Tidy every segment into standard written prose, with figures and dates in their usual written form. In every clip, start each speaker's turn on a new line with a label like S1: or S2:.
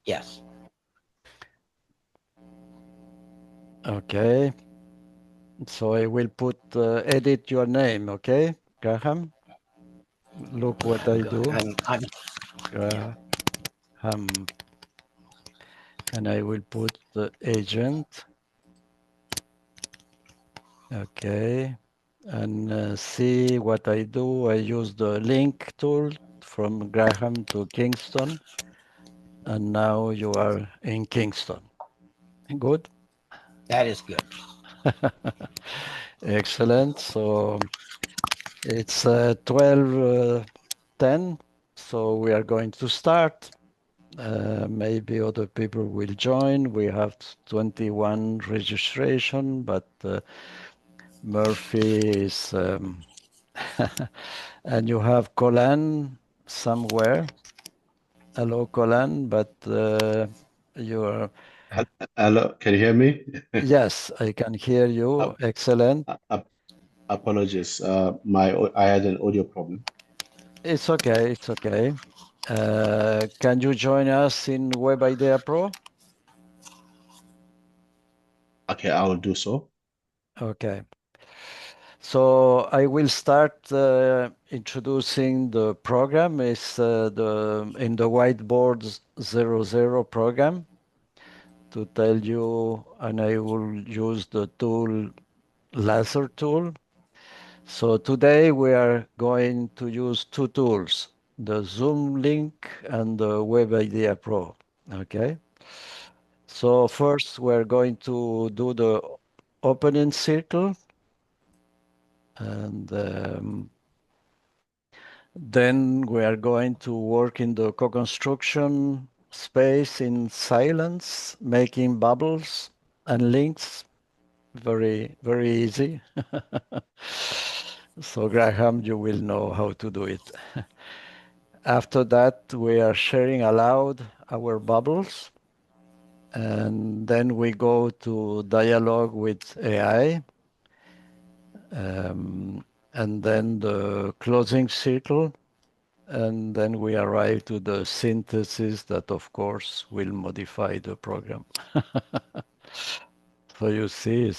S1: Yes.
S2: Okay. So I will put edit your name, okay, Graham? Look what I
S1: Good.
S2: do.
S1: I'm
S2: Graham. And I will put the agent. Okay. And see what I do. I use the link tool from Graham to Kingston. And now you are in Kingston. Good.
S1: That is good.
S2: Excellent. So it's 12:10. So we are going to start. Maybe other people will join. We have 21 registration, but Murphy is, and you have Colan somewhere. Hello, Colan, but you're,
S3: Hello, can you hear me?
S2: yes, I can hear you.
S3: Ap-
S2: Excellent.
S3: ap- Apologies. I had an audio problem.
S2: It's okay. It's okay. Can you join us in Web Idea Pro?
S3: Okay, I will do so.
S2: Okay. So I will start introducing the program. It's the in the whiteboard 00 program to tell you, and I will use the tool laser tool. So today we are going to use two tools, the Zoom link and the Web Idea Pro. Okay. So first we're going to do the opening circle, and then we are going to work in the co-construction space in silence, making bubbles and links. Very, very easy. So Graham, you will know how to do it. After that, we are sharing aloud our bubbles. And then we go to dialogue with AI. And then the closing circle. And then we arrive to the synthesis that, of course, will modify the program. So you see,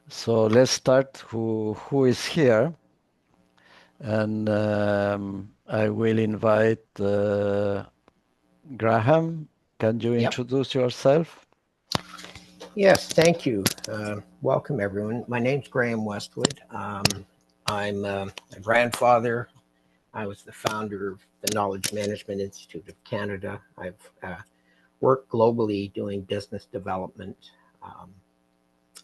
S2: so let's start who is here. And I will invite Graham. Can you
S1: Yep.
S2: introduce yourself?
S1: Yes. Thank you. Welcome, everyone. My name's Graham Westwood. I'm a grandfather. I was the founder of the Knowledge Management Institute of Canada. I've worked globally doing business development,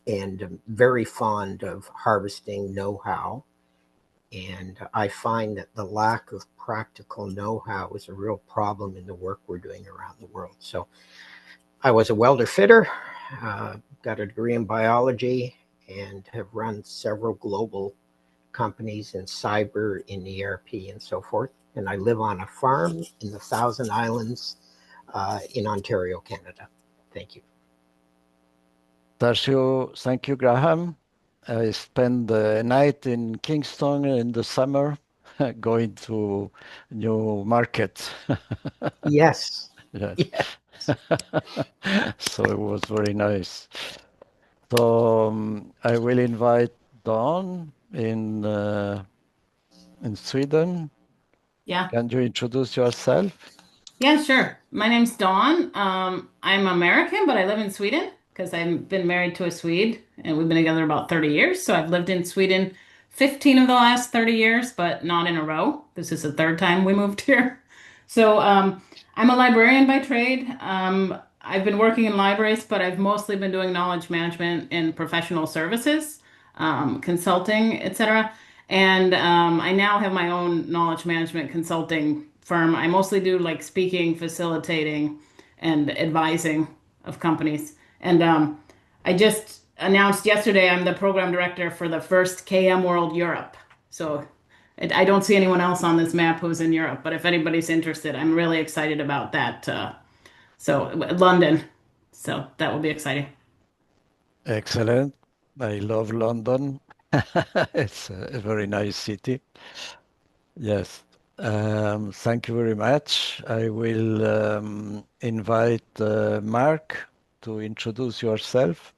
S1: and I'm very fond of harvesting know-how. And I find that the lack of practical know-how is a real problem in the work we're doing around the world. So I was a welder fitter, got a degree in biology, and have run several global companies in cyber, in ERP, and so forth. And I live on a farm in the Thousand Islands in Ontario, Canada. Thank you.
S2: Thank you, Graham. I spent the night in Kingston in the summer, going to new markets.
S1: Yes.
S2: Yes.
S1: Yes.
S2: So it was very nice. So I will invite Dawn in Sweden.
S4: Yeah.
S2: Can you introduce yourself?
S4: Yeah, sure. My name's Dawn. I'm American, but I live in Sweden because I've been married to a Swede and we've been together about 30 years. So I've lived in Sweden 15 of the last 30 years, but not in a row. This is the third time we moved here. So I'm a librarian by trade. I've been working in libraries, but I've mostly been doing knowledge management and professional services, consulting, etc. And I now have my own knowledge management consulting firm. I mostly do like speaking, facilitating, and advising of companies. And I just announced yesterday I'm the program director for the first KM World Europe. So I don't see anyone else on this map who's in Europe, but if anybody's interested, I'm really excited about that. So London. So that will be exciting.
S2: Excellent. I love London. It's a very nice city. Yes. Thank you very much. I will invite Mark to introduce yourself.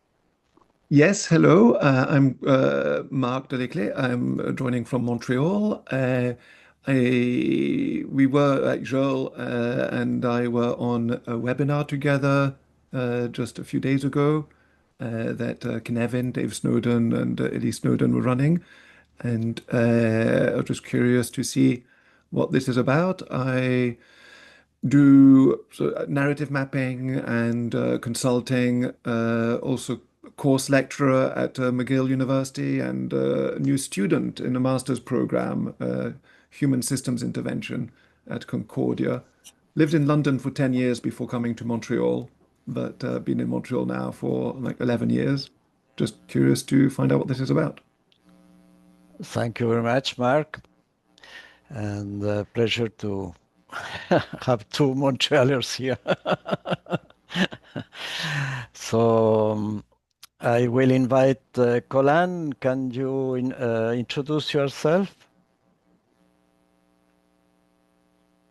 S5: Yes, hello. I'm Marc Deleclé. I'm joining from Montreal. We were, Joel and I were on a webinar together just a few days ago that Knevin, Dave Snowden, and Elise Snowden were running. And I was just curious to see what this is about. I do narrative mapping and consulting, also course lecturer at McGill University and a new student in a master's program, Human Systems Intervention at Concordia. Lived in London for 10 years before coming to Montreal, but been in Montreal now for like 11 years. Just curious to find out what this is about.
S2: Thank you very much, Mark. And pleasure to have two Montrealers here. So I will invite Colin. Can you introduce yourself?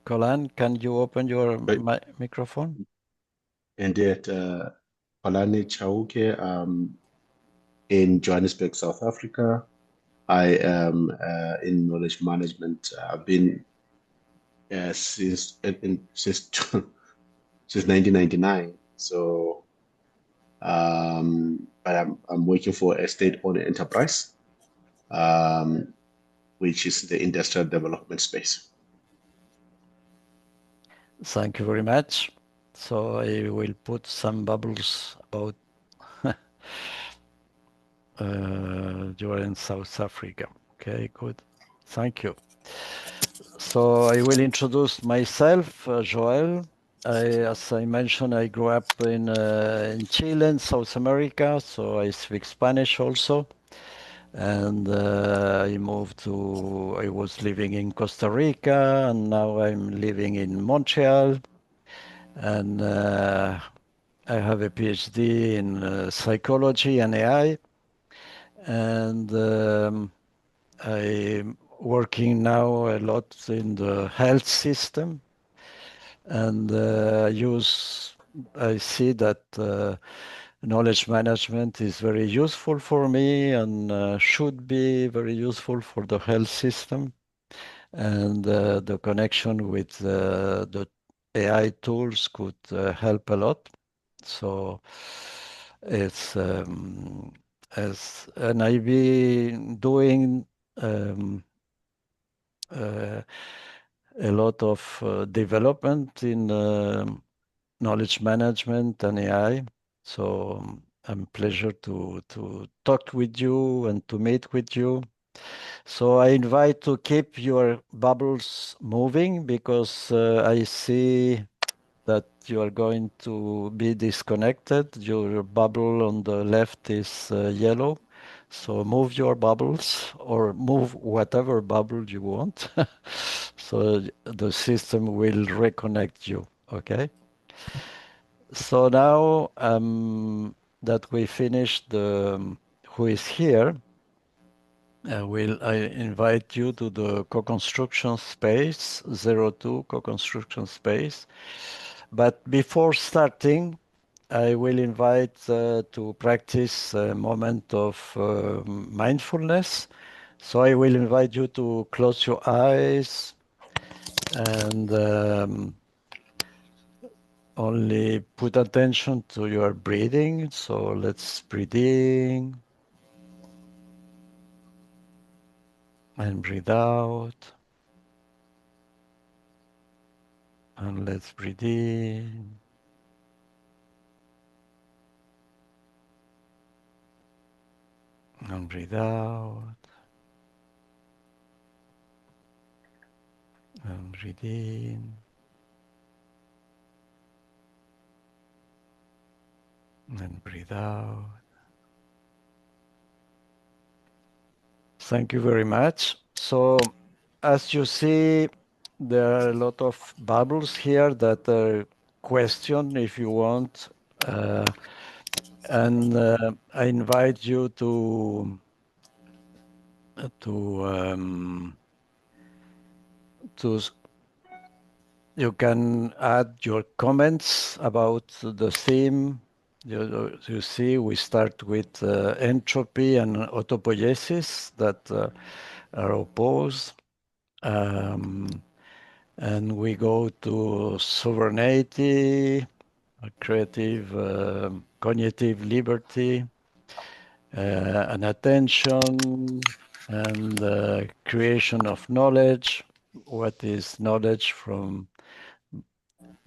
S2: Colin, can you open your microphone?
S3: Indeed, Palani Chauke, in Johannesburg, South Africa. I am in knowledge management. I've been since since 1999. So, but I'm working for a state-owned enterprise, which is the industrial development space.
S2: Thank you very much. So I will put some bubbles about you are in South Africa. Okay, good. Thank you. So I will introduce myself, Joel. As I mentioned, I grew up in Chile, in South America, so I speak Spanish also. And I was living in Costa Rica, and now I'm living in Montreal. And I have a PhD in psychology and AI. And I'm working now a lot in the health system. And I see that knowledge management is very useful for me and should be very useful for the health system. And the connection with the AI tools could help a lot. So it's and I've been doing a lot of development in knowledge management and AI. So I'm pleasure to talk with you and to meet with you. So I invite to keep your bubbles moving because I see that you are going to be disconnected. Your bubble on the left is yellow. So move your bubbles or move whatever bubble you want. So the system will reconnect you, okay? So now that we finished the who is here, I invite you to the co-construction space, 02 co-construction space. But before starting, I will invite to practice a moment of mindfulness. So I will invite you to close your eyes and only put attention to your breathing. So let's breathe in and breathe out. And let's breathe in. And breathe out. And breathe in. And breathe out. Thank you very much. So, as you see, there are a lot of bubbles here that are question if you want. And I invite you to you can add your comments about the theme. You see, we start with entropy and autopoiesis that are opposed. And we go to sovereignty, creative, cognitive liberty, and attention, and creation of knowledge. What is knowledge from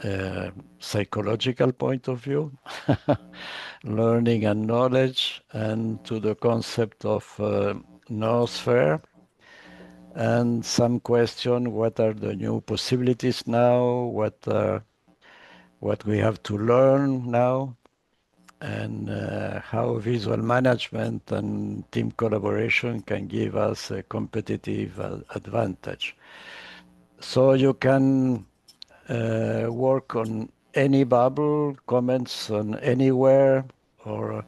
S2: a psychological point of view? Learning and knowledge, and to the concept of noosphere. And some question, what are the new possibilities now? What we have to learn now? And how visual management and team collaboration can give us a competitive advantage. So you can work on any bubble, comments on anywhere, or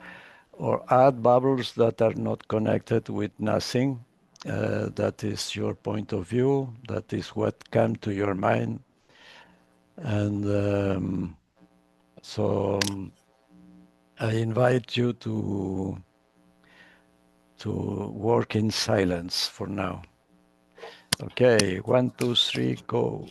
S2: add bubbles that are not connected with nothing. That is your point of view. That is what came to your mind. And so I invite you to work in silence for now. Okay, 1, 2, 3, go.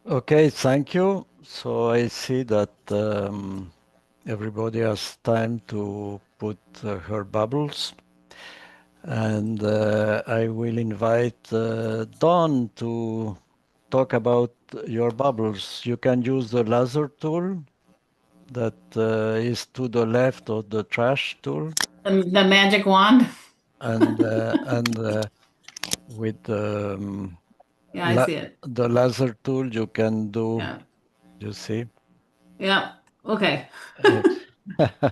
S2: Okay, thank you. So I see that everybody has time to put her bubbles. And I will invite Dawn to talk about your bubbles. You can use the laser tool that is to the left of the trash tool.
S4: The magic wand.
S2: And with
S4: Yeah, I see it.
S2: the laser tool, you can do,
S4: Yeah.
S2: you see?
S4: Yeah. Okay.
S2: Ex-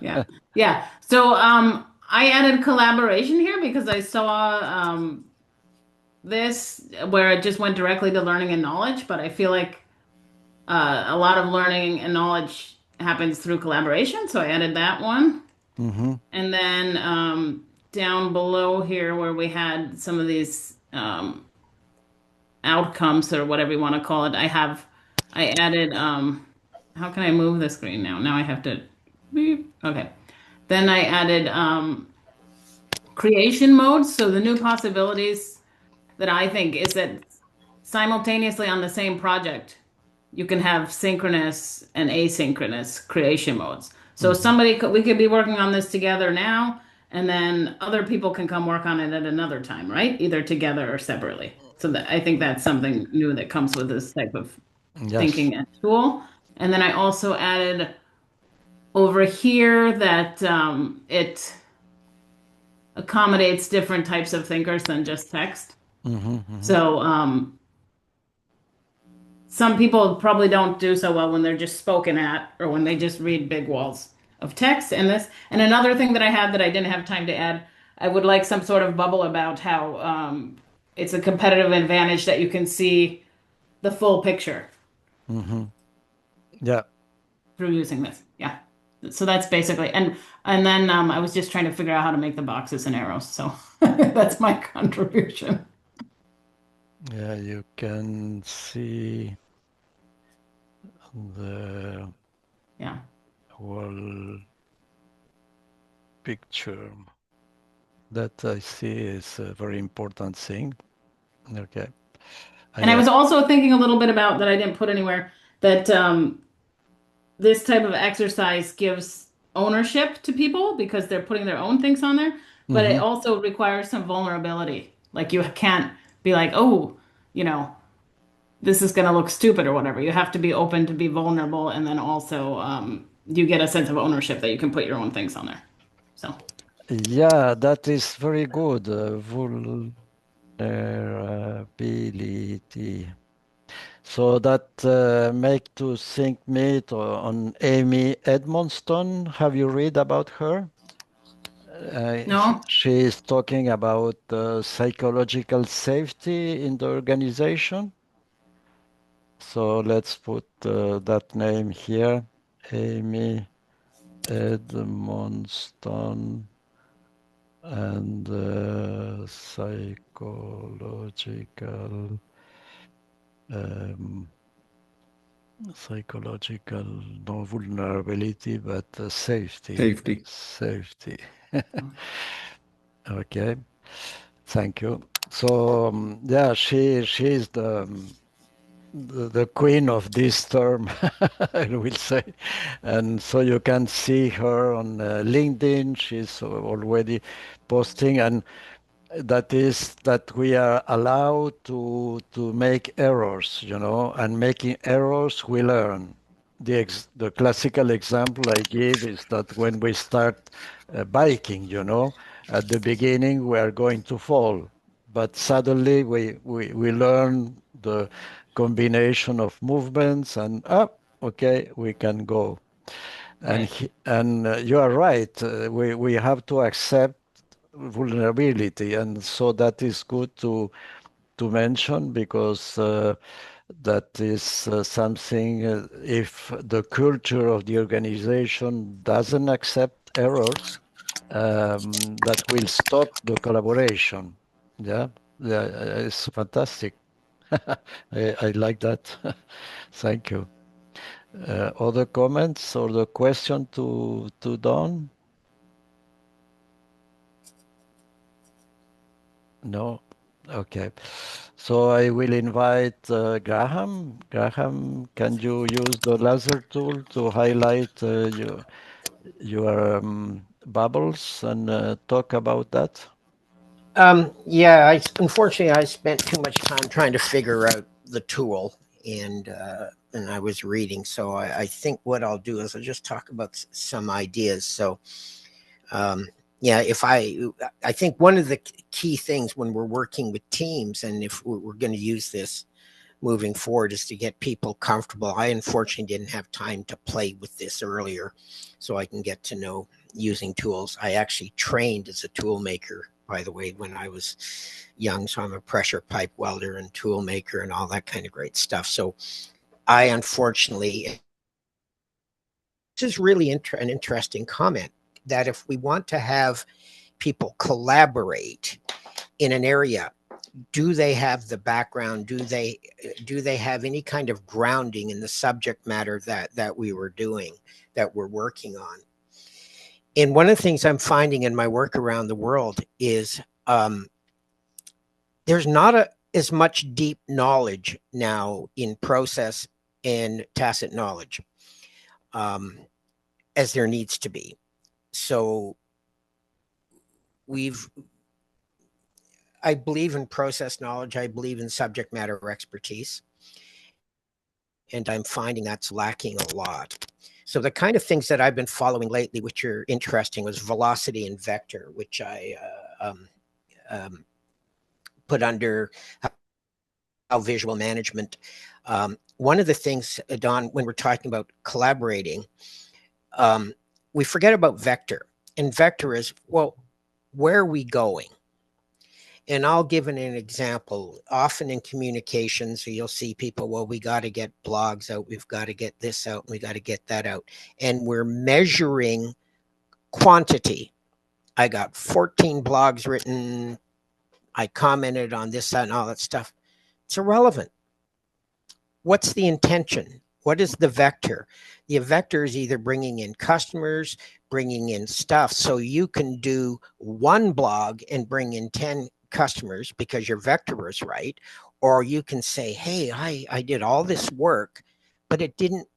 S4: Yeah. Yeah. So I added collaboration here because I saw this where it just went directly to learning and knowledge, but I feel like a lot of learning and knowledge happens through collaboration, so I added that one.
S2: Mhm.
S4: And then down below here where we had some of these outcomes or whatever you want to call it, I added how can I move the screen now? Now I have to beep. Okay. Then I added creation modes. So the new possibilities that I think is that simultaneously on the same project, you can have synchronous and asynchronous creation modes. So
S2: Mhm.
S4: we could be working on this together now, and then other people can come work on it at another time, right? Either together or separately. So that I think that's something new that comes with this type of
S2: Yes.
S4: thinking and tool. And then I also added over here that it accommodates different types of thinkers than just text.
S2: Mhm. Mhm.
S4: So some people probably don't do so well when they're just spoken at or when they just read big walls of text. And another thing that I had that I didn't have time to add, I would like some sort of bubble about how it's a competitive advantage that you can see the full picture
S2: Mhm. Yeah.
S4: through using this. Yeah. So that's basically, and then I was just trying to figure out how to make the boxes and arrows. So that's my contribution.
S2: Yeah, you can see the
S4: Yeah.
S2: whole picture. That I see is a very important thing. Okay.
S4: And I
S2: I,
S4: was also thinking a little bit about that I didn't put anywhere that this type of exercise gives ownership to people because they're putting their own things on there, but it
S2: mhm.
S4: also requires some vulnerability. Like you can't be like, oh, you know, this is going to look stupid or whatever. You have to be open to be vulnerable, and then also you get a sense of ownership that you can put your own things on there. So
S2: Yeah, that is very good. Vulnerability. So that make to think me on Amy Edmonston. Have you read about her?
S4: no,
S2: She is talking about psychological safety in the organization. So let's put that name here, Amy Edmonston, and um, psychological, no vulnerability, but safety.
S5: Safety.
S2: Safety. Okay, thank you. So yeah, she is the queen of this term, I will say. And so you can see her on LinkedIn. She's already posting, and that is that we are allowed to make errors, and making errors we learn. The classical example I give is that when we start biking, at the beginning we are going to fall, but suddenly we learn the combination of movements, and okay, we can go. And
S4: right,
S2: you are right. We have to accept vulnerability, and so that is good to mention, because that is something. If the culture of the organization doesn't accept errors, that will stop the collaboration. Yeah, yeah, it's fantastic. I like that. Thank you. Other comments or the question to Don? No. Okay. So I will invite Graham. Graham, can you use the laser tool to highlight your bubbles and talk about that?
S1: Yeah, unfortunately I spent too much time trying to figure out the tool, and I was reading. So I think what I'll do is I'll just talk about some ideas. So yeah, I think one of the key things when we're working with teams, and if we're going to use this moving forward, is to get people comfortable. I unfortunately didn't have time to play with this earlier, so I can get to know using tools. I actually trained as a tool maker, by the way, when I was young. So I'm a pressure pipe welder and tool maker and all that kind of great stuff. So I unfortunately, this is really an interesting comment, that if we want to have people collaborate in an area, do they have the background? Do they have any kind of grounding in the subject matter that we were doing, that we're working on? And one of the things I'm finding in my work around the world is there's not as much deep knowledge now in process and tacit knowledge as there needs to be. So I believe in process knowledge. I believe in subject matter expertise. And I'm finding that's lacking a lot. So the kind of things that I've been following lately, which are interesting, was velocity and vector, which I put under how visual management. One of the things, Don, when we're talking about collaborating, we forget about vector. And vector is, well, where are we going? And I'll give an example. Often in communications, you'll see people, well, we got to get blogs out, we've got to get this out, we got to get that out. And we're measuring quantity. I got 14 blogs written, I commented on this, that, and all that stuff. It's irrelevant. What's the intention? What is the vector? The vector is either bringing in customers, bringing in stuff, so you can do one blog and bring in 10 customers because your vector is right. Or you can say, hey, I did all this work, but it didn't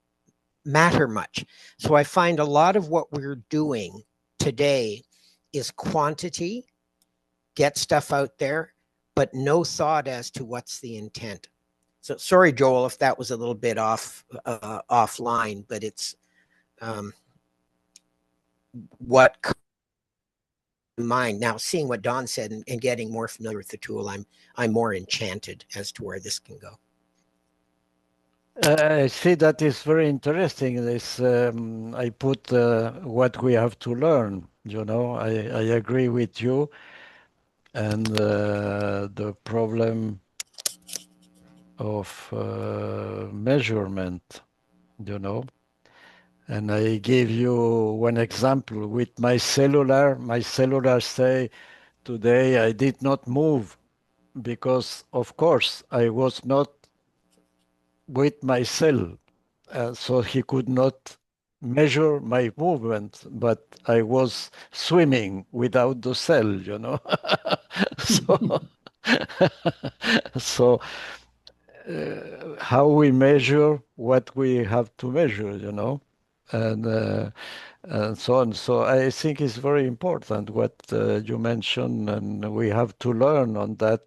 S1: matter much. So I find a lot of what we're doing today is quantity, get stuff out there, but no thought as to what's the intent. So sorry, Joel, if that was a little bit offline, but it's what in mind. Now, seeing what Don said and getting more familiar with the tool, I'm more enchanted as to where this can go.
S2: I see that is very interesting. This I put what we have to learn. I agree with you, and the problem of measurement. And I gave you one example with my cellular. My cellular say today I did not move because, of course, I was not with my cell. So he could not measure my movement, but I was swimming without the cell. So, so how we measure what we have to measure, and so on. So I think it's very important what you mentioned, and we have to learn on that.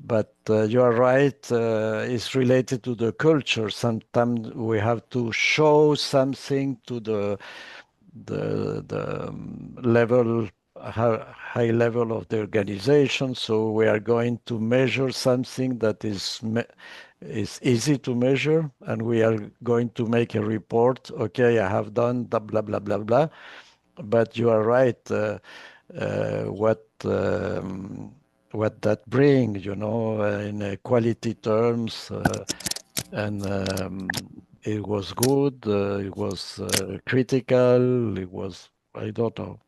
S2: But you are right, it's related to the culture. Sometimes we have to show something to the level, high level of the organization. So we are going to measure something that is easy to measure, and we are going to make a report. Okay, I have done blah blah blah blah blah. But you are right. What that brings, in quality terms, and it was good. It was critical. It was, I don't know.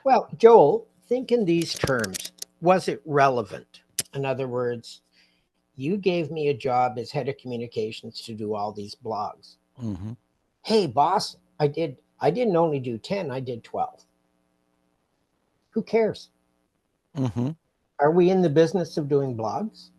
S1: Well, Joel, think in these terms. Was it relevant? In other words, you gave me a job as head of communications to do all these blogs.
S2: Mm-hmm.
S1: Hey, boss, I didn't only do 10, I did 12. Who cares?
S2: Mm-hmm.
S1: Are we in the business of doing blogs,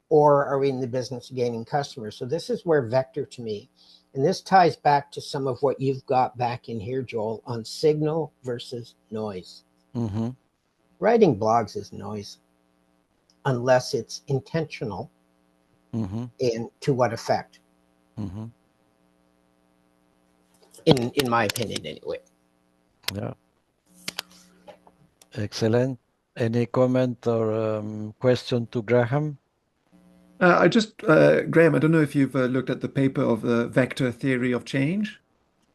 S1: or are we in the business of gaining customers? So this is where vector to me, and this ties back to some of what you've got back in here, Joel, on signal versus noise.
S2: Mm-hmm.
S1: Writing blogs is noise, unless it's intentional.
S2: Mm-hmm.
S1: And to what effect?
S2: Mm-hmm.
S1: In my opinion, anyway.
S2: Yeah. Excellent. Any comment or question to Graham?
S5: Graham, I don't know if you've looked at the paper of the vector theory of change,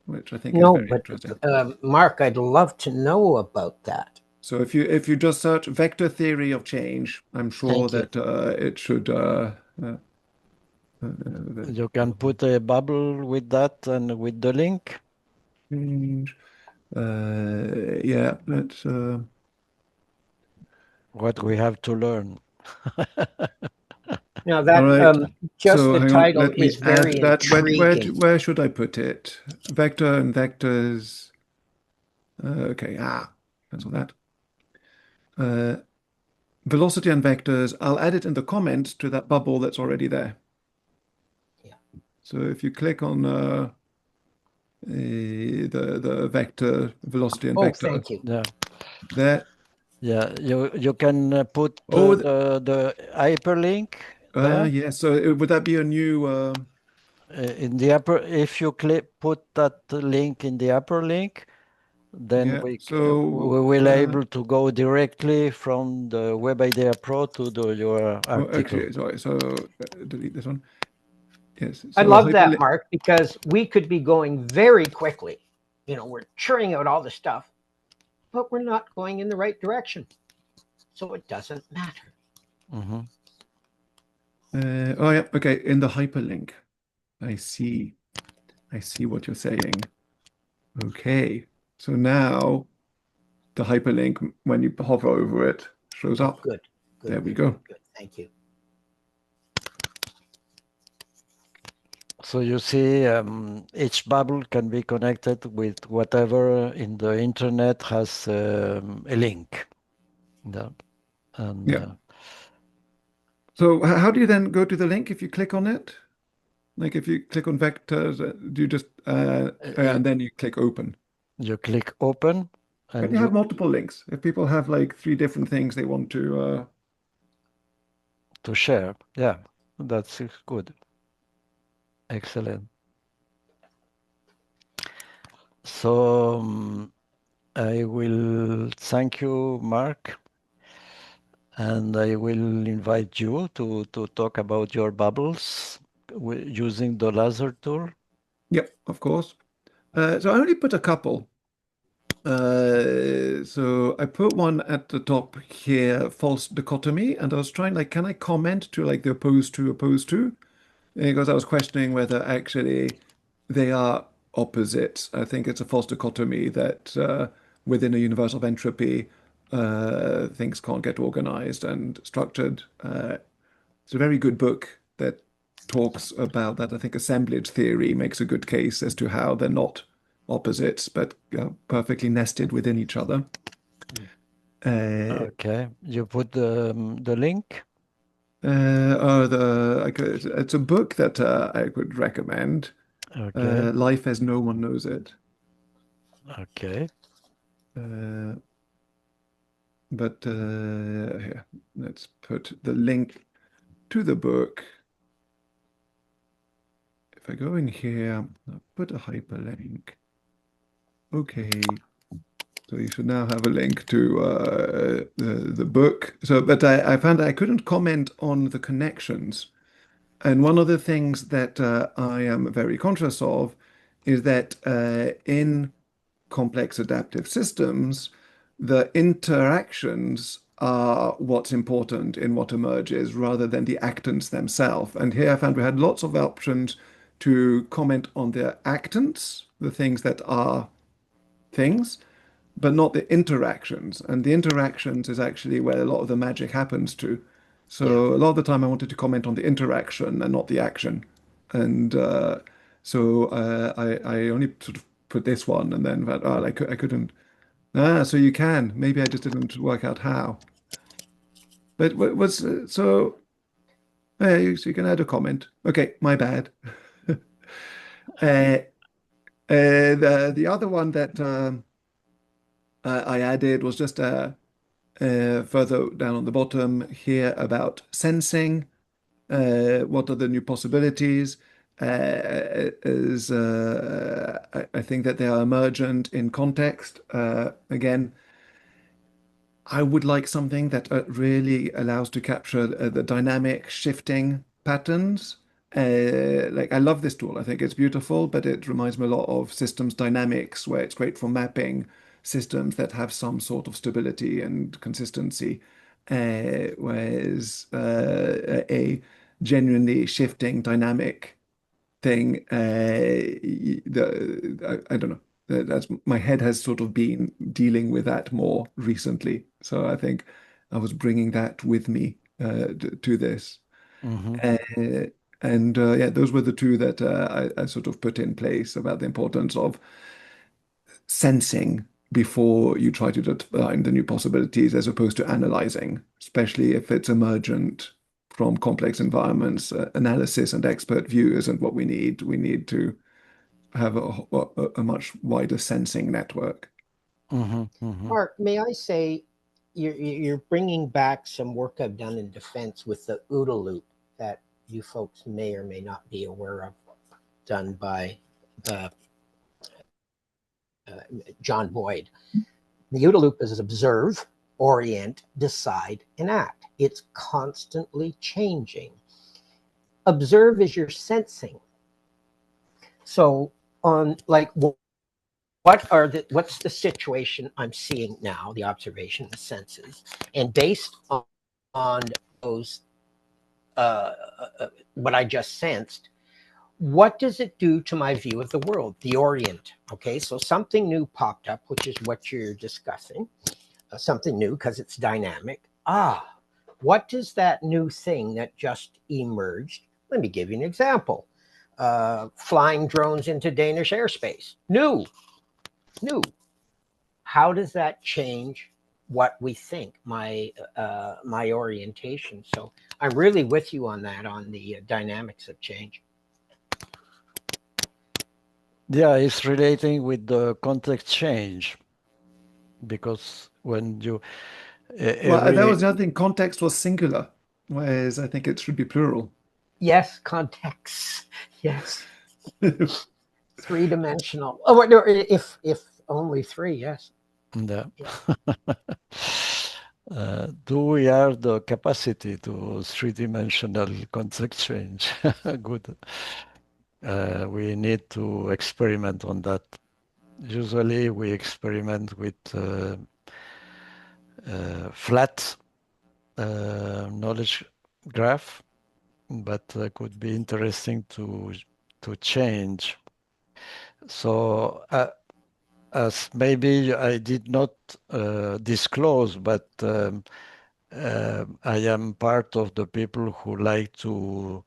S5: which I think is
S1: No,
S5: very
S1: but
S5: interesting.
S1: Mark, I'd love to know about that.
S5: So if you just search vector theory of change, I'm sure
S1: Thank you.
S5: that it should.
S2: You can put a bubble with that and with the link.
S5: Change. Yeah, let's.
S2: What we have to learn.
S1: Now
S5: All
S1: that
S5: right.
S1: just
S5: So
S1: the
S5: hang on,
S1: title
S5: let me
S1: is
S5: add
S1: very
S5: that.
S1: intriguing.
S5: Where should I put it? Vector and vectors. Okay. Cancel that. Velocity and vectors. I'll add it in the comments to that bubble that's already there.
S1: Yeah.
S5: So if you click on the vector velocity and
S1: Oh,
S5: vector
S1: thank you.
S2: Yeah.
S5: there.
S2: Yeah. You can put
S5: Oh,
S2: the hyperlink there.
S5: yeah. So would that be a new?
S2: In the upper, if you put that link in the upper link, then
S5: Yeah.
S2: we
S5: So
S2: will able to go directly from the Web Idea Pro to your article.
S5: actually, sorry. So delete this one. Yes.
S1: I
S5: So
S1: love that, Mark, because we could be going very quickly. We're churning out all the stuff, but we're not going in the right direction. So it doesn't matter.
S2: Mm-hmm.
S5: Oh yeah. Okay. In the hyperlink, I see. I see what you're saying. Okay. So now the hyperlink, when you hover over it, shows
S1: Oh,
S5: up.
S1: good.
S5: There we go.
S1: Good. Thank you.
S2: So you see, each bubble can be connected with whatever in the internet has a link. Yeah. And
S5: Yeah. So how do you then go to the link if you click on it? Like if you click on vectors, do you just and then you click open?
S2: you click open,
S5: Can
S2: and
S5: you have multiple links? If people have like 3 different things they want to
S2: share. Yeah, that's good. Excellent. So I will thank you, Mark, and I will invite you to talk about your bubbles using the laser tool.
S5: Yep, of course. So I only put a couple. So I put one at the top here, false dichotomy, and I was trying like, can I comment to like the opposed to? Because I was questioning whether actually they are opposites. I think it's a false dichotomy that within a universal of entropy, things can't get organized and structured. It's a very good book that talks about that. I think assemblage theory makes a good case as to how they're not opposites, but perfectly nested within each other.
S2: Okay, you put the link.
S5: It's a book that I could recommend.
S2: Okay.
S5: Life as No One Knows It.
S2: Okay.
S5: But here, let's put the link to the book. If I go in here, I'll put a hyperlink. Okay. So you should now have a link to the book. So, but I found I couldn't comment on the connections. And one of the things that I am very conscious of is that in complex adaptive systems, the interactions are what's important in what emerges rather than the actants themselves. And here I found we had lots of options to comment on the actants, the things that are things, but not the interactions. And the interactions is actually where a lot of the magic happens to. So a lot of the time I wanted to comment on the interaction and not the action. And I only sort of put this one and then I couldn't. So you can. Maybe I just didn't work out how. But what was so? So you can add a comment. Okay, my bad. Uh, the other one that I added was just further down on the bottom here about sensing. What are the new possibilities? I think that they are emergent in context. Again, I would like something that really allows to capture the dynamic shifting patterns. Like I love this tool. I think it's beautiful, but it reminds me a lot of systems dynamics, where it's great for mapping systems that have some sort of stability and consistency. Whereas a genuinely shifting dynamic thing, I don't know. That's my head has sort of been dealing with that more recently. So I think I was bringing that with me to this.
S2: Mhm.
S5: Uh, and yeah, those were the two that I sort of put in place about the importance of sensing before you try to define the new possibilities as opposed to analyzing, especially if it's emergent from complex environments. Analysis and expert view isn't what we need. We need to have a much wider sensing network.
S2: Mhm. Mhm.
S1: Mark, may I say, you're bringing back some work I've done in defense with the OODA loop that you folks may or may not be aware of, done by uh, John Boyd. The OODA loop is observe, orient, decide, and act. It's constantly changing. Observe is your sensing. So on like what's the situation I'm seeing now, the observation, the senses, and based on those what I just sensed, what does it do to my view of the world, the orient? Okay, so something new popped up, which is what you're discussing. Something new because it's dynamic. What does that new thing that just emerged? Let me give you an example. Flying drones into Danish airspace. New. How does that change what we think, my orientation? So I'm really with you on that, on the dynamics of change.
S2: Yeah, it's relating with the context change because when you
S5: Well, that was
S2: every
S5: the other thing. Context was singular, whereas I think it should be plural.
S1: Yes, context. Yes, three-dimensional. Oh, no, if only three. Yes.
S2: yeah. Do we have the capacity to three-dimensional context change? Good. We need to experiment on that. Usually we experiment with flat knowledge graph, but could be interesting to change. So as maybe I did not disclose, but I am part of the people who like to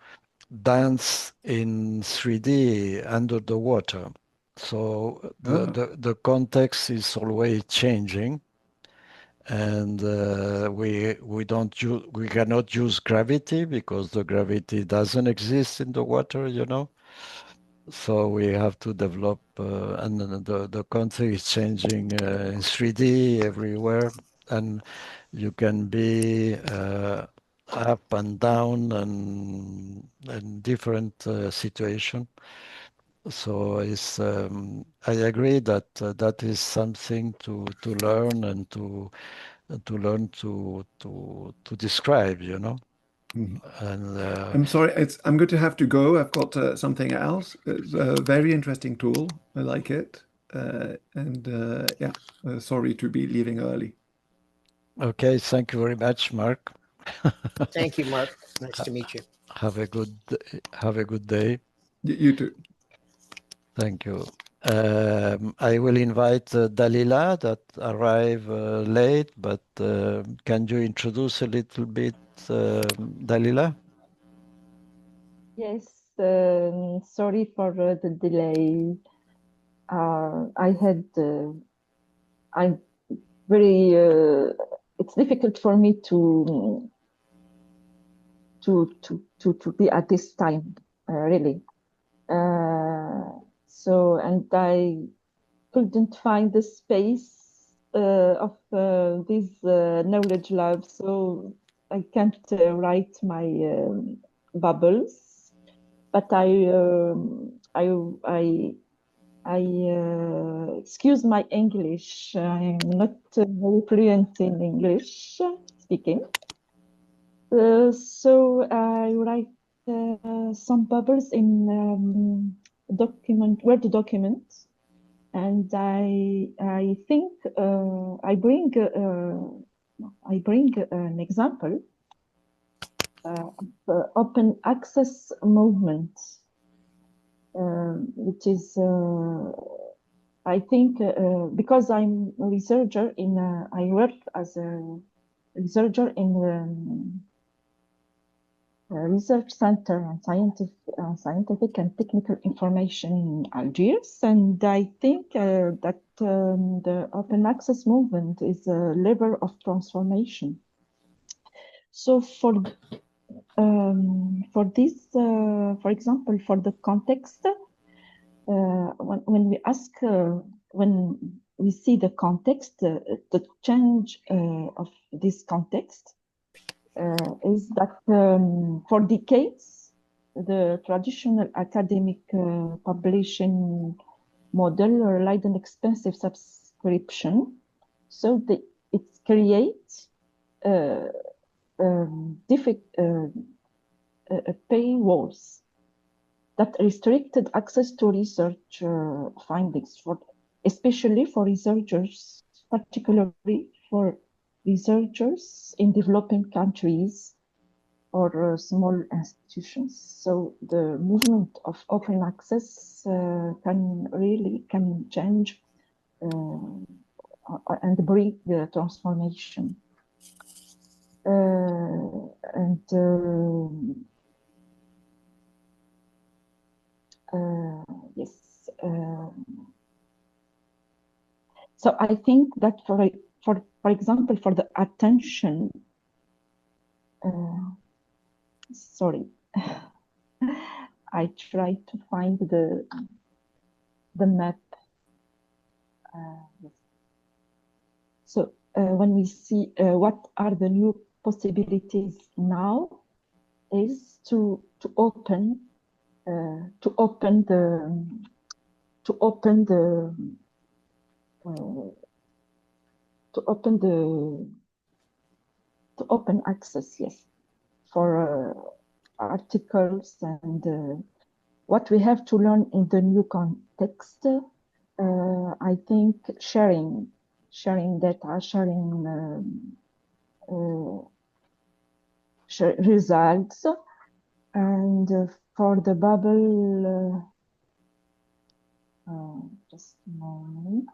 S2: dance in 3D under the water. So the context is always changing, and we cannot use gravity because the gravity doesn't exist in the water, you know. So we have to develop, and then the context is changing in 3D everywhere, and you can be up and down and different situation. So it's I agree that that is something to learn and to learn to describe, you know.
S5: Mhm.
S2: And
S5: I'm sorry, I'm going to have to go. I've got something else. It's a very interesting tool. I like it. And yeah, sorry to be leaving early.
S2: okay, thank you very much, Mark.
S1: Thank you, Mark. Nice to meet you.
S2: Have a good day.
S5: You too.
S2: Thank you. I will invite Dalila that arrived late, but can you introduce a little bit, Dalila?
S6: Yes, sorry for the delay. I had, I'm very, it's difficult for me to to be at this time, really. So, and I couldn't find the space of this knowledge lab, so I can't write my bubbles. But excuse my English. I'm not very fluent in English speaking. So I write some bubbles in Word document, and I think I bring an example of open access movement, which is I think because I'm a researcher I work as a researcher in a research center on scientific and technical information in Algiers, and I think that the open access movement is a lever of transformation. So for this, for example, for the context, when we ask, when we see the context, the change of this context is that for decades, the traditional academic publishing model relied on expensive subscription. So it creates paywalls that restricted access to research findings, especially for researchers, particularly for researchers in developing countries or small institutions. So the movement of open access can change and bring the transformation. Yes. So I think that for example, for the attention, sorry, I try to find the map. Yes. So when we see what are the new possibilities now, is to open access, yes, for articles and what we have to learn in the new context. I think sharing data, sharing results, and for the bubble, just a moment.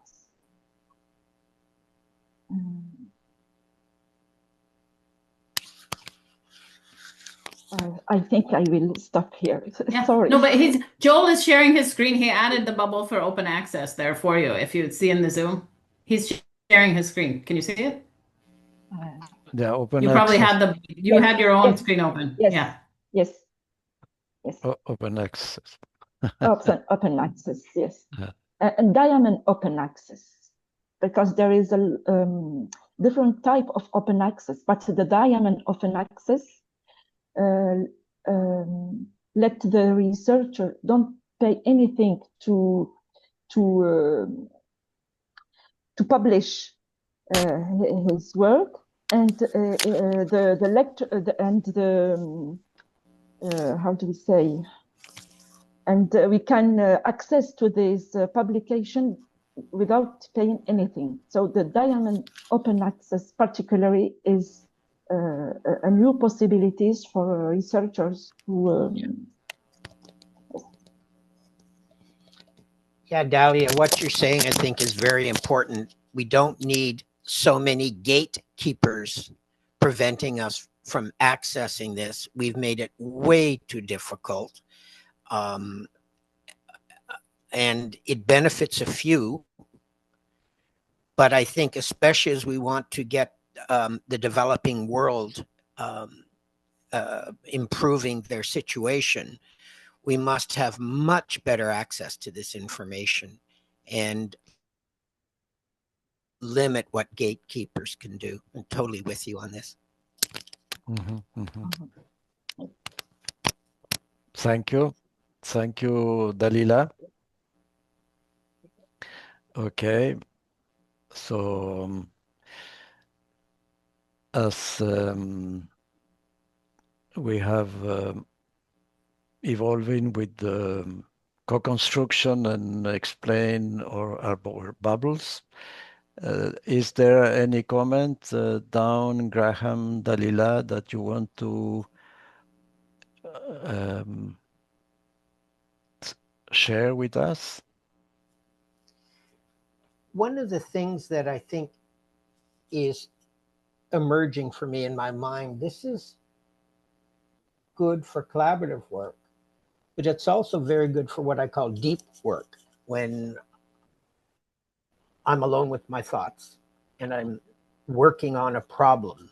S6: I think I will stop here.
S4: Yeah.
S6: Sorry.
S4: No, but Joel is sharing his screen. He added the bubble for open access there for you. If you see in the Zoom, he's sharing his screen. Can you see it?
S2: Yeah, open
S4: You
S2: access.
S4: probably had you had your own screen open.
S6: Yes.
S4: Yeah.
S6: Yes. Yes.
S2: Open access.
S6: Open access. Yes.
S2: Yeah.
S6: And diamond open access, because there is a different type of open access, but the diamond open access let the researcher don't pay anything to publish his work, and the lecture and the how do we say, and we can access to this publication without paying anything. So the diamond open access particularly is a new possibilities for researchers who
S1: Yeah, Dalia, what you're saying, I think, is very important. We don't need so many gatekeepers preventing us from accessing this. We've made it way too difficult. And it benefits a few. But I think especially as we want to get the developing world improving their situation, we must have much better access to this information and limit what gatekeepers can do. I'm totally with you on this.
S2: Thank you. Thank you, Dalila. Okay. So, as we have evolving with the co-construction and explain our bubbles, is there any comment, Dawn, Graham, Dalila, that you want to share with us?
S1: One of the things that I think is emerging for me in my mind, this is good for collaborative work, but it's also very good for what I call deep work, when I'm alone with my thoughts and I'm working on a problem.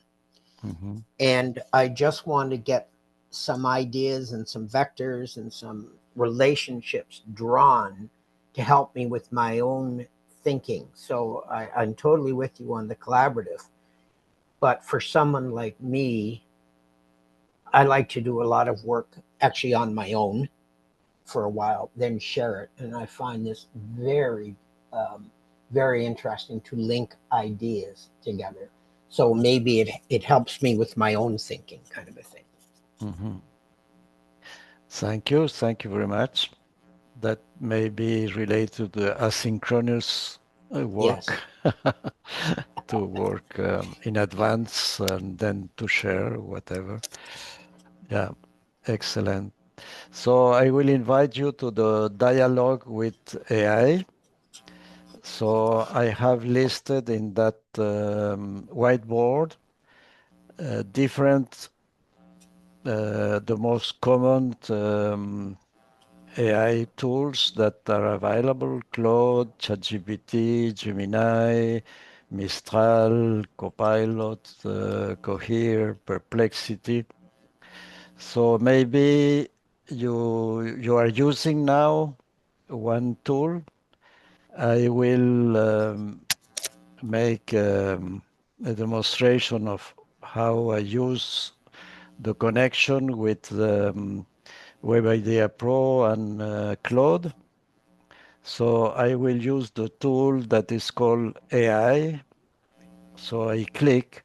S1: And I just want to get some ideas and some vectors and some relationships drawn to help me with my own thinking. So I'm totally with you on the collaborative. But for someone like me, I like to do a lot of work actually on my own for a while, then share it. And I find this very, very interesting to link ideas together. So maybe it helps me with my own thinking, kind of a thing.
S2: Thank you. Thank you very much. That may be related to the asynchronous work,
S1: yes.
S2: to work in advance and then to share whatever. Yeah, excellent. So I will invite you to the dialogue with AI. So I have listed in that whiteboard different, the most common AI tools that are available: Claude, ChatGPT, Gemini, Mistral, Copilot, Cohere, Perplexity. So maybe you are using now one tool. I will make a demonstration of how I use the connection with Web Idea Pro and Claude. So I will use the tool that is called AI. So I click,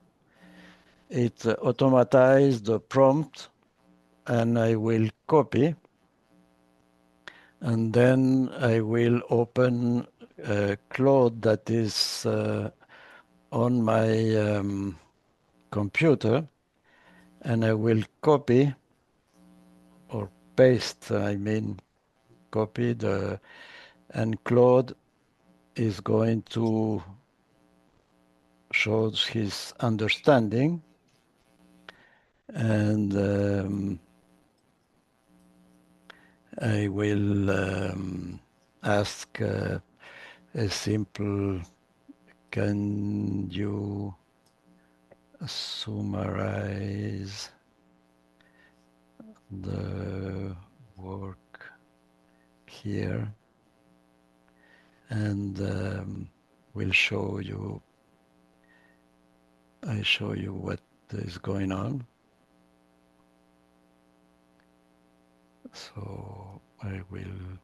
S2: it automatizes the prompt, and I will copy. And then I will open Claude that is on my computer, and I will copy or paste, I mean, copy and Claude is going to show his understanding, and I will ask a simple, can you summarize the work here, and we'll show you, I show you what is going on. So I will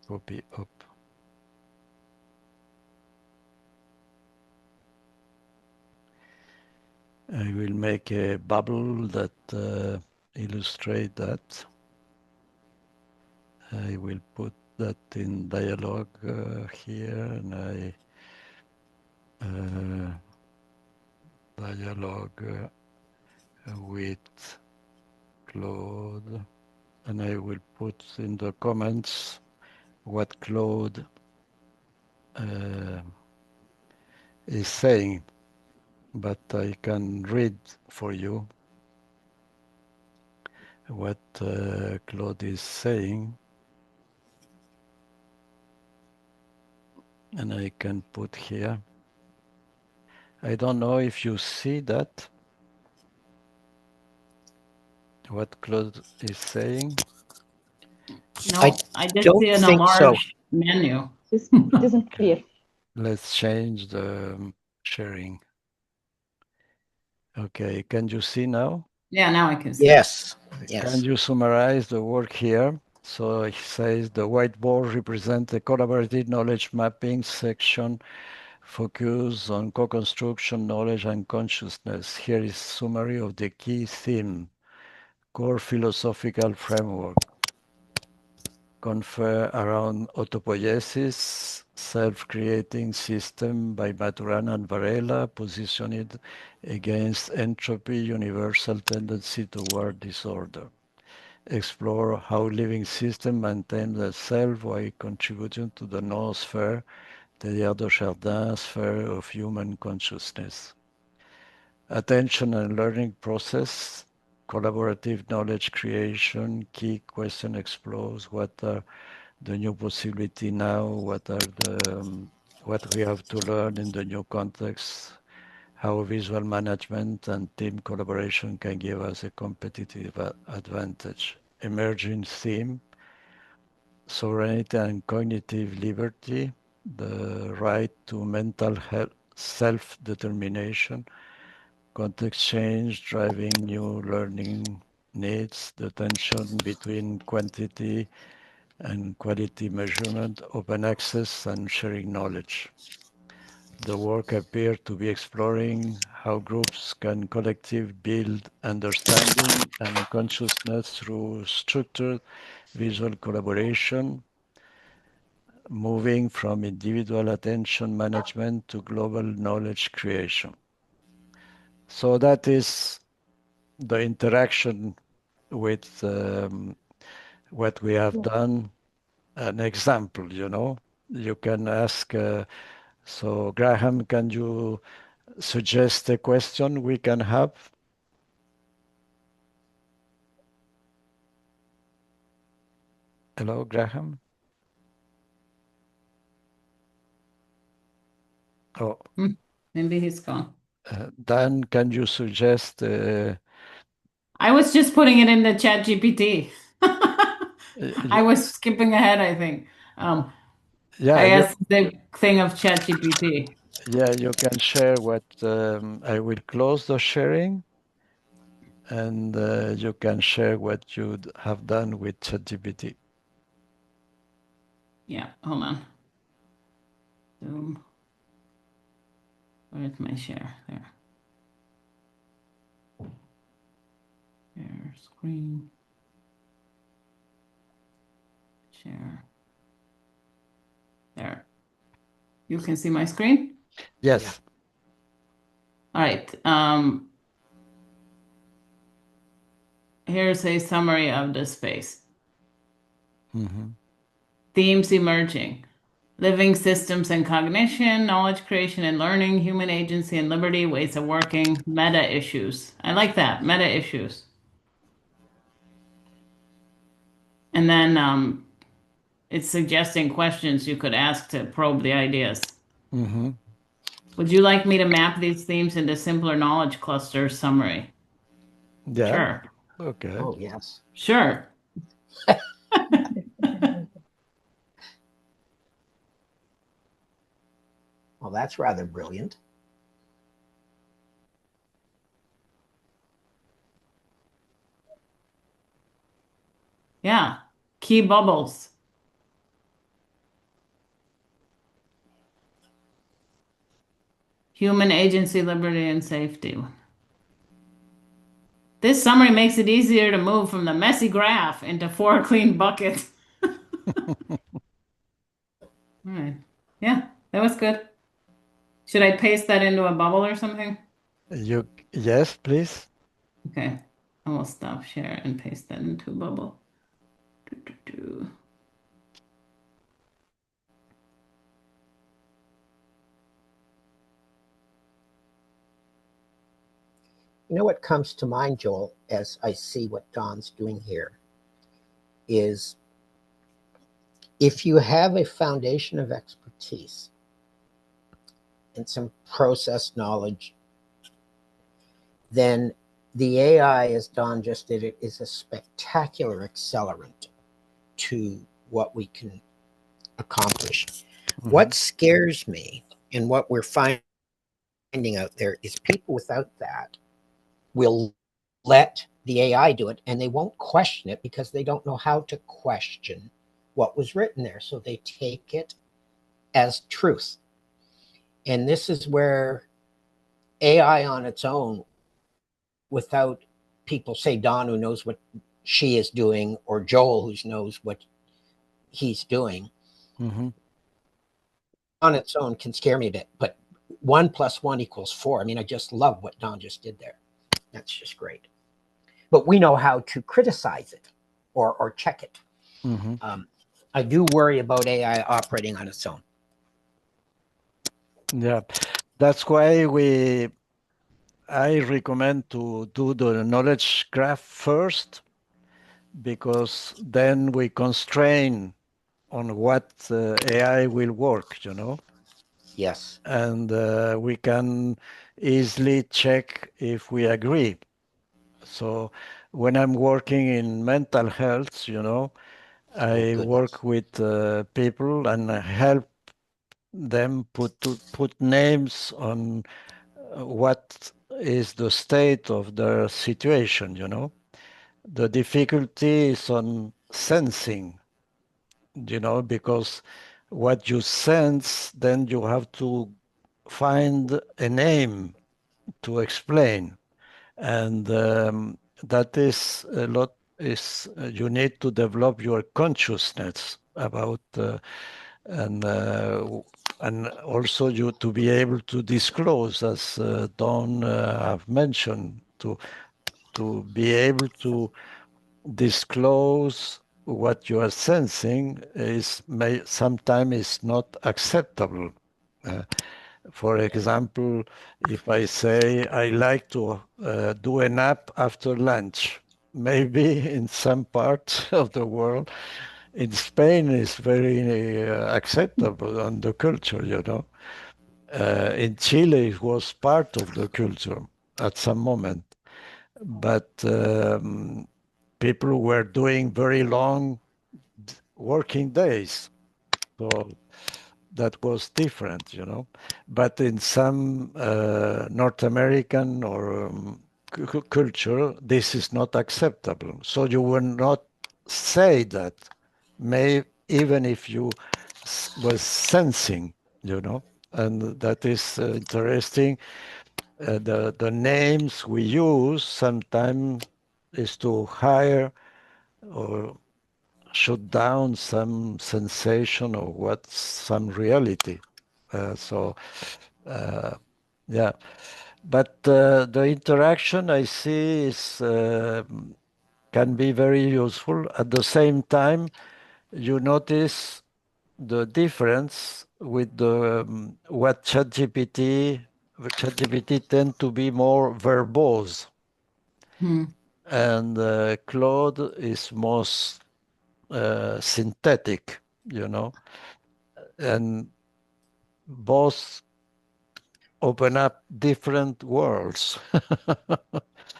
S2: copy up. I will make a bubble that illustrate that. I will put that in dialogue here, and dialogue with Claude, and I will put in the comments what Claude is saying, but I can read for you what Claude is saying, and I can put here. I don't know if you see that. what Claude is saying?
S4: No,
S1: I
S4: I just
S1: don't
S4: see an
S1: think so.
S4: enlarged menu.
S6: It isn't clear.
S2: Let's change the sharing. Okay, can you see now?
S4: Yeah, now I can see.
S1: Yes.
S2: Can
S1: Yes.
S2: you summarize the work here? So he says the whiteboard represents a collaborative knowledge mapping section focused on co-construction, knowledge, and consciousness. Here is summary of the key theme, core philosophical framework, confer around autopoiesis, self-creating system by Maturana and Varela, positioned against entropy, universal tendency toward disorder. Explore how living system maintain the self while contributing to the noosphere, c'est-à-dire the Chardin sphere of human consciousness. Attention and learning process, collaborative knowledge creation, key question explores what are the new possibility now, what are the what we have to learn in the new context, how visual management and team collaboration can give us a competitive advantage. Emerging theme, sovereignty and cognitive liberty, the right to mental health, self-determination, context change driving new learning needs, the tension between quantity and quality measurement, open access and sharing knowledge. The work appears to be exploring how groups can collectively build understanding and consciousness through structured visual collaboration, moving from individual attention management to global knowledge creation. So that is the interaction with what we have done. An example, you can ask, so Graham, can you suggest a question we can have? Hello, Graham? Oh,
S4: Maybe he's gone.
S2: Dan, can you suggest?
S4: I was just putting it in the chat GPT. I was skipping ahead, I think.
S2: Yeah,
S4: I asked the thing of chat GPT.
S2: yeah, you can share what I will close the sharing, and you can share what you have done with ChatGPT.
S4: Yeah, hold on. Zoom. Where's my share? There. Share screen. Share. There. You can see my screen?
S2: Yes.
S1: Yeah.
S4: All right. Here's a summary of the space. Themes emerging. Living systems and cognition, knowledge creation and learning, human agency and liberty, ways of working, meta issues. I like that, meta issues. And then it's suggesting questions you could ask to probe the ideas. Would you like me to map these themes into simpler knowledge cluster summary?
S2: Yeah.
S4: Sure.
S2: Okay.
S1: Oh, yes.
S4: Sure.
S1: Well, that's rather brilliant.
S4: Yeah. Key bubbles. Human agency, liberty, and safety. This summary makes it easier to move from the messy graph into 4 clean buckets. All right. Yeah, that was good. Should I paste that into a bubble or something?
S2: Yes, please.
S4: Okay. I will stop share and paste that into a bubble.
S1: You know what comes to mind, Joel, as I see what Don's doing here, is if you have a foundation of expertise and some process knowledge, then the AI, as Don just did it, is a spectacular accelerant to what we can accomplish. What scares me and what we're finding out there is people without that will let the AI do it and they won't question it because they don't know how to question what was written there. So they take it as truth. And this is where AI on its own, without people, say Don, who knows what she is doing, or Joel, who knows what he's doing, on its own can scare me a bit. But 1 + 1 = 4. I mean, I just love what Don just did there. That's just great. But we know how to criticize it or check it. I do worry about AI operating on its own.
S2: Yeah, that's why I recommend to do the knowledge graph first, because then we constrain on what AI will work, you know?
S1: Yes.
S2: And we can easily check if we agree. So when I'm working in mental health, you know, I work with people and I help them put names on what is the state of their situation, you know. The difficulty is on sensing, you know, because what you sense, then you have to find a name to explain. And that is a lot, is you need to develop your consciousness about and also you to be able to disclose, as Don have mentioned, to be able to disclose what you are sensing is sometimes is not acceptable. For example, if I say I like to do a nap after lunch, maybe in some parts of the world, in Spain, is very acceptable on the culture, you know. In Chile, it was part of the culture at some moment, but people were doing very long working days, so that was different, you know. But in some North American or culture, this is not acceptable. So you will not say that, even if you was sensing, you know. And that is interesting. The names we use sometimes is to hire or shut down some sensation or what some reality. So yeah, but the interaction I see is can be very useful. At the same time, you notice the difference with the what ChatGPT tend to be more verbose, and Claude is most synthetic, you know, and both open up different worlds.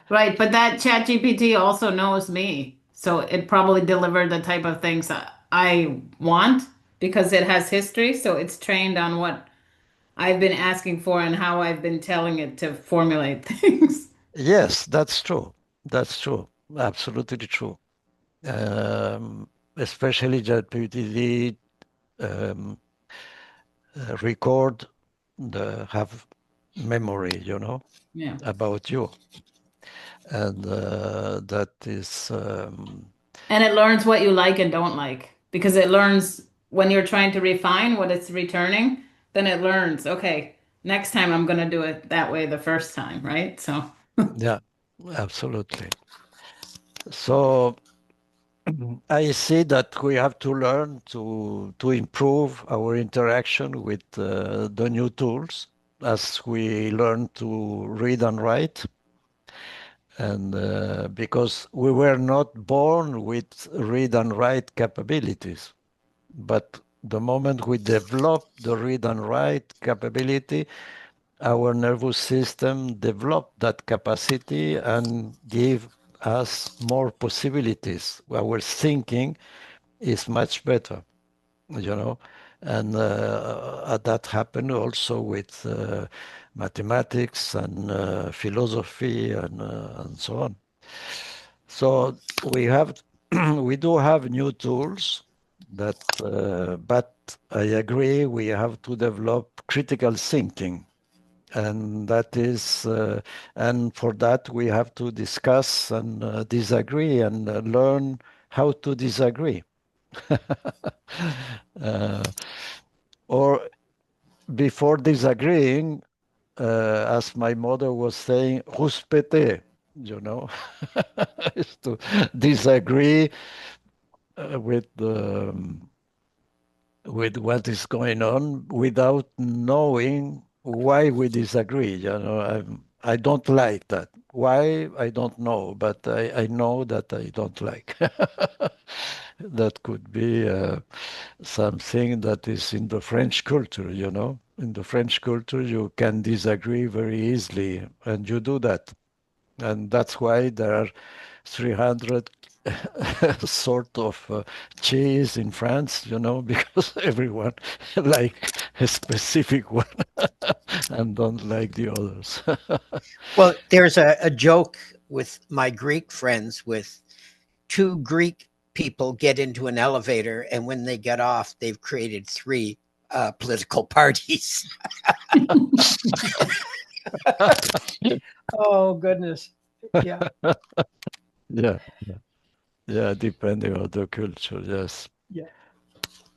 S4: Right, but that ChatGPT also knows me. So it probably delivered the type of things that I want because it has history. So it's trained on what I've been asking for and how I've been telling it to formulate things.
S2: Yes, that's true. That's true. Absolutely true. Especially ChatGPT um, record have memory, you know,
S4: Yeah.
S2: about you, and that is
S4: And it learns what you like and don't like because it learns when you're trying to refine what it's returning, then it learns, okay, next time I'm going to do it that way the first time, right? So,
S2: yeah, absolutely. So I see that we have to learn to improve our interaction with the new tools as we learn to read and write. And because we were not born with read and write capabilities, but the moment we develop the read and write capability, our nervous system develop that capacity and give us more possibilities. Our thinking is much better, you know, and that happened also with mathematics and philosophy and so on. So we have, we do have new tools that, but I agree we have to develop critical thinking, and that is, and for that we have to discuss and disagree and learn how to disagree. Or before disagreeing, as my mother was saying, respecter, you know, is to disagree with what is going on without knowing why we disagree. You know, I don't like that. Why? I don't know, but I know that I don't like. That could be something that is in the French culture, you know. In the French culture, you can disagree very easily, and you do that. And that's why there are 300 sort of cheese in France, you know, because everyone like a specific one and don't like the others.
S1: Well, there's a joke with my Greek friends with two Greek people get into an elevator, and when they get off, they've created three political parties. Oh, goodness. Yeah.
S2: Yeah, yeah, yeah, depending on the culture, yes.
S1: Yeah.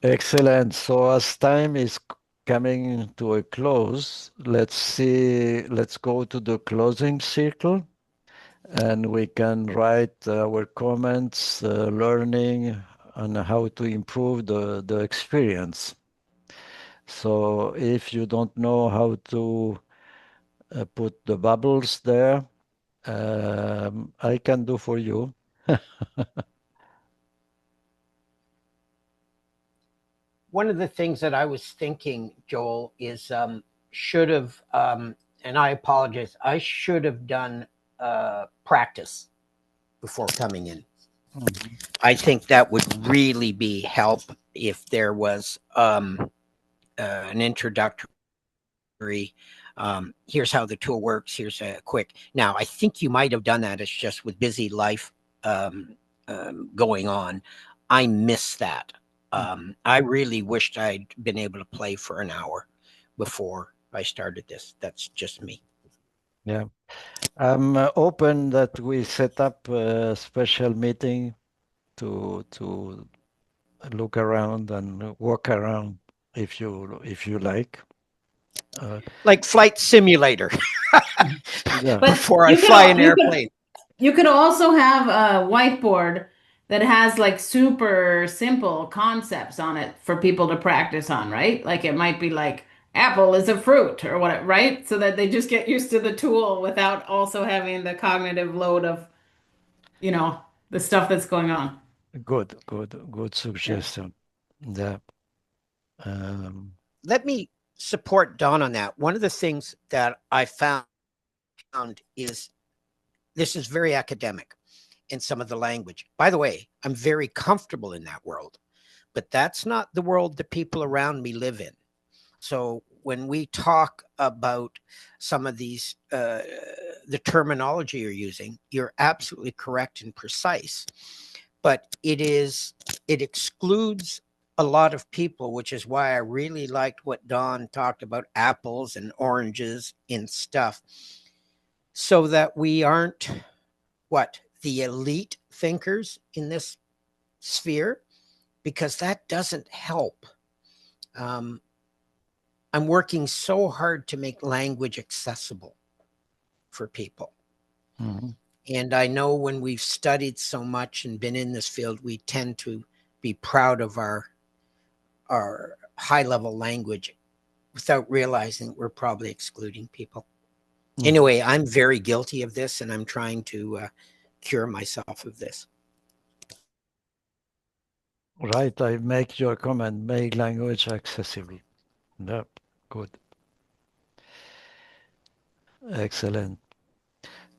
S2: Excellent. So as time is coming to a close, let's go to the closing circle. And we can write our comments, learning, on how to improve the experience. So if you don't know how to put the bubbles there, I can do for you.
S1: One of the things that I was thinking, Joel, is should have, and I apologize, I should have done practice before coming in.
S2: Mhm.
S1: I think that would really be help if there was an introductory. Here's how the tool works. Here's a quick. Now, I think you might have done that. It's just with busy life going on. I miss that. I really wished I'd been able to play for an hour before I started this. That's just me.
S2: Yeah. I'm open that we set up a special meeting to look around and walk around if you like.
S1: Like flight simulator
S2: Yeah.
S4: But
S1: before I fly an
S4: you
S1: airplane.
S4: could also have a whiteboard that has like super simple concepts on it for people to practice on, right? Like it might be like apple is a fruit or what, right? So that they just get used to the tool without also having the cognitive load of, you know, the stuff that's going on.
S2: Good
S4: Yeah.
S2: suggestion. Yeah.
S1: Let me support Don on that. One of the things that I found is this is very academic in some of the language. By the way, I'm very comfortable in that world, but that's not the world the people around me live in. So when we talk about some of these, the terminology you're using, you're absolutely correct and precise, but it excludes a lot of people, which is why I really liked what Don talked about apples and oranges and stuff, so that we aren't the elite thinkers in this sphere, because that doesn't help. I'm working so hard to make language accessible for people.
S2: Mhm.
S1: And I know when we've studied so much and been in this field, we tend to be proud of our high level language without realizing we're probably excluding people. Anyway, I'm very guilty of this, and I'm trying to cure myself of this.
S2: Right, I make your comment, make language accessible. Yep, good. Excellent.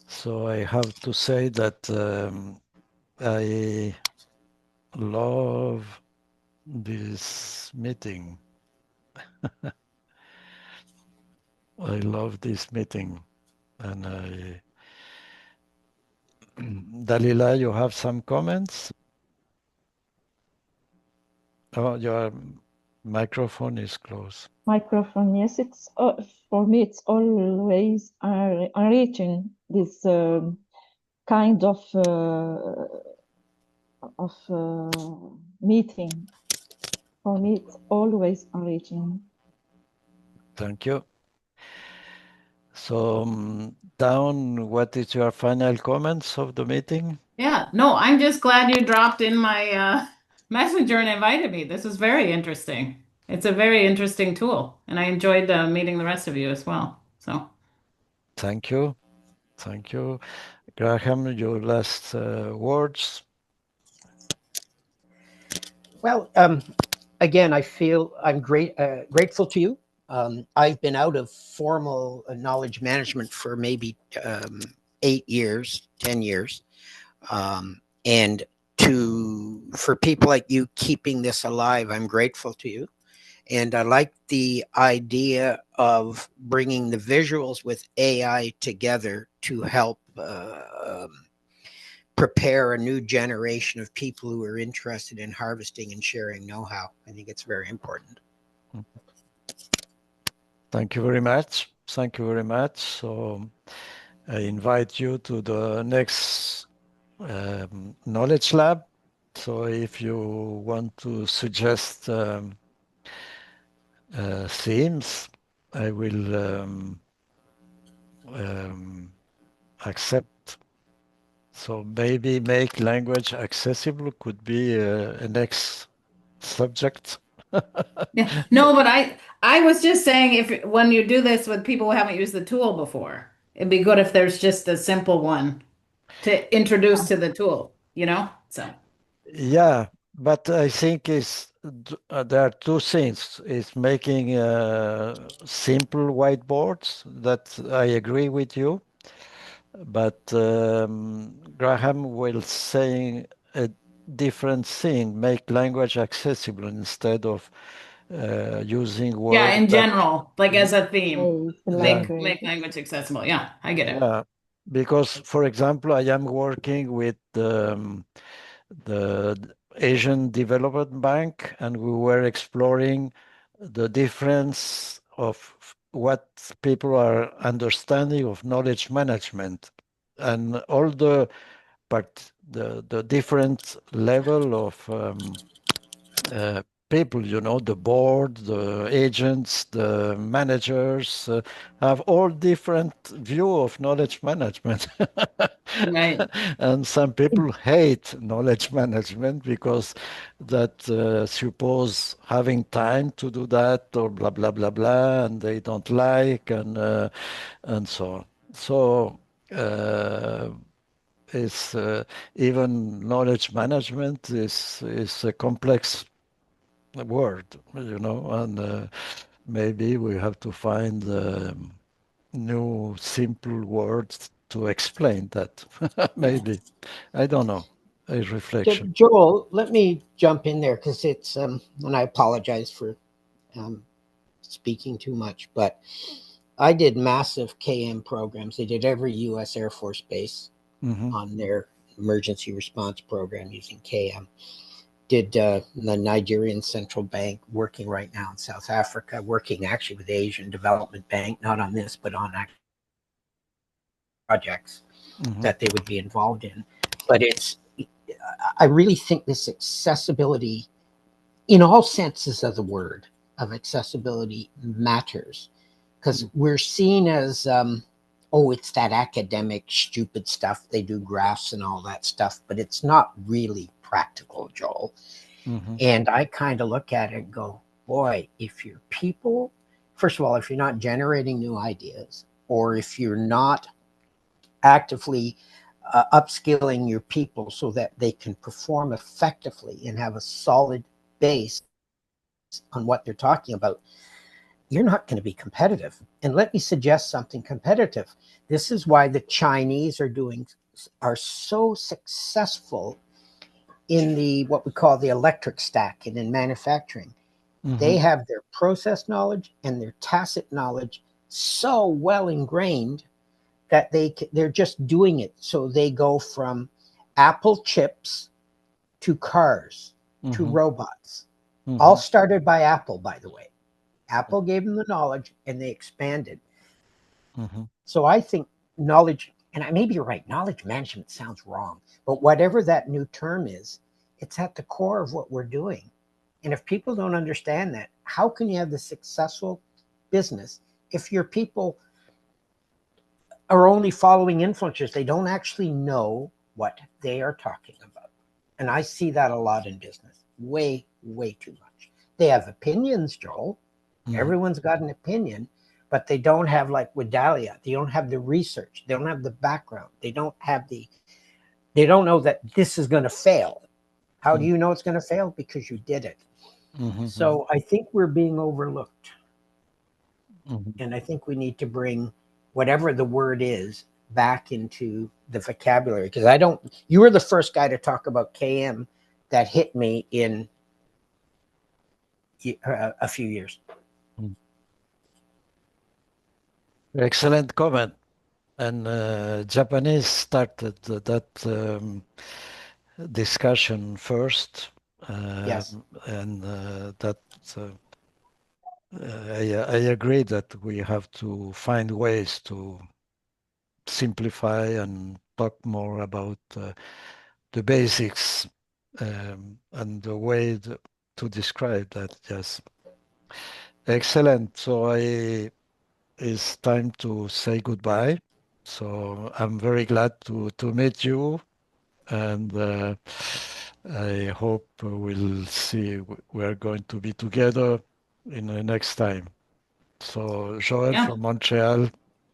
S2: So I have to say that I love this meeting. I love this meeting. And Dalila, you have some comments? Oh, your microphone is closed.
S6: Microphone, yes, it's for me. It's always enriching this kind of meeting. For me, it's always enriching.
S2: Thank you. So, Dawn, what is your final comments of the meeting?
S4: Yeah, no, I'm just glad you dropped in my messenger and invited me. This is very interesting. It's a very interesting tool, and I enjoyed meeting the rest of you as well. So,
S2: Thank you. Thank you. Graham, your last words?
S1: Well, again, I feel I'm grateful to you. I've been out of formal knowledge management for maybe 8 years, 10 years. And for people like you keeping this alive, I'm grateful to you. And I like the idea of bringing the visuals with AI together to help prepare a new generation of people who are interested in harvesting and sharing know-how. I think it's very important.
S2: Thank you very much. Thank you very much. So I invite you to the next Knowledge Lab. So if you want to suggest themes, I will accept. So maybe make language accessible could be a next subject.
S4: yeah, no, but I was just saying if when you do this with people who haven't used the tool before, it'd be good if there's just a simple one to introduce to the tool, you know? So,
S2: Yeah, but I think there are two things. It's making simple whiteboards that I agree with you, but Graham will say a different thing, make language accessible instead of using
S4: yeah,
S2: words
S4: in
S2: that,
S4: general, like as a theme,
S6: Yes, the
S2: yeah,
S6: language.
S4: make language accessible. Yeah, I get it.
S2: yeah. Because, for example, I am working with the Asian Development Bank, and we were exploring the difference of what people are understanding of knowledge management and all the the different level of people, the board, the agents, the managers have all different view of knowledge management.
S4: Right.
S2: And some people hate knowledge management because that suppose having time to do that or blah, blah, blah, blah, and they don't like and so on. So it's even knowledge management is a complex word, and maybe we have to find new simple words to explain that. Maybe. I don't know. A reflection.
S1: Joel, let me jump in there because it's, and I apologize for speaking too much, but I did massive KM programs. They did every U.S. Air Force base on their emergency response program using KM. Did the Nigerian Central Bank, working right now in South Africa, working actually with the Asian Development Bank, not on this, but on projects that they would be involved in. But I really think this accessibility, in all senses of the word, of accessibility matters, because we're seen as, oh, it's that academic stupid stuff. They do graphs and all that stuff, but it's not really practical, Joel. And I kind of look at it and go, boy, if your people, first of all, if you're not generating new ideas, or if you're not actively upskilling your people so that they can perform effectively and have a solid base on what they're talking about, you're not going to be competitive. And let me suggest something competitive. This is why the Chinese are so successful in the what we call the electric stack and in manufacturing. They have their process knowledge and their tacit knowledge so well ingrained that they're just doing it. So they go from Apple chips to cars to robots. All started by Apple, by the way. Apple gave them the knowledge and they expanded. So I think knowledge, and I maybe you're right, knowledge management sounds wrong, but whatever that new term is, it's at the core of what we're doing. And if people don't understand that, how can you have the successful business if your people are only following influencers? They don't actually know what they are talking about. And I see that a lot in business. Way, way too much. They have opinions, Joel. Everyone's got an opinion, but they don't have, like with Dahlia, they don't have the research. They don't have the background. They don't know that this is going to fail. How do you know it's going to fail? Because you did it. So I think we're being overlooked. And I think we need to bring whatever the word is back into the vocabulary. Because you were the first guy to talk about KM that hit me in a few years.
S2: Excellent comment. And Japanese started that discussion first.
S1: Yes.
S2: And that I agree that we have to find ways to simplify and talk more about the basics and the way to describe that. Yes. Excellent. So it's time to say goodbye. So I'm very glad to meet you, and I hope we'll see we're going to be together in the next time. So Joel from Montreal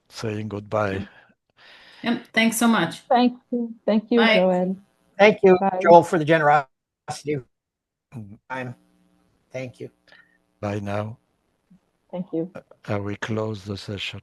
S2: saying goodbye.
S4: Yep. Thanks so much.
S6: Thank you. Thank you,
S4: Bye.
S6: Joel.
S1: Thank you,
S6: Bye.
S1: Joel, for the generosity of time. Thank you.
S2: Bye now.
S6: Thank you.
S2: I will close the session.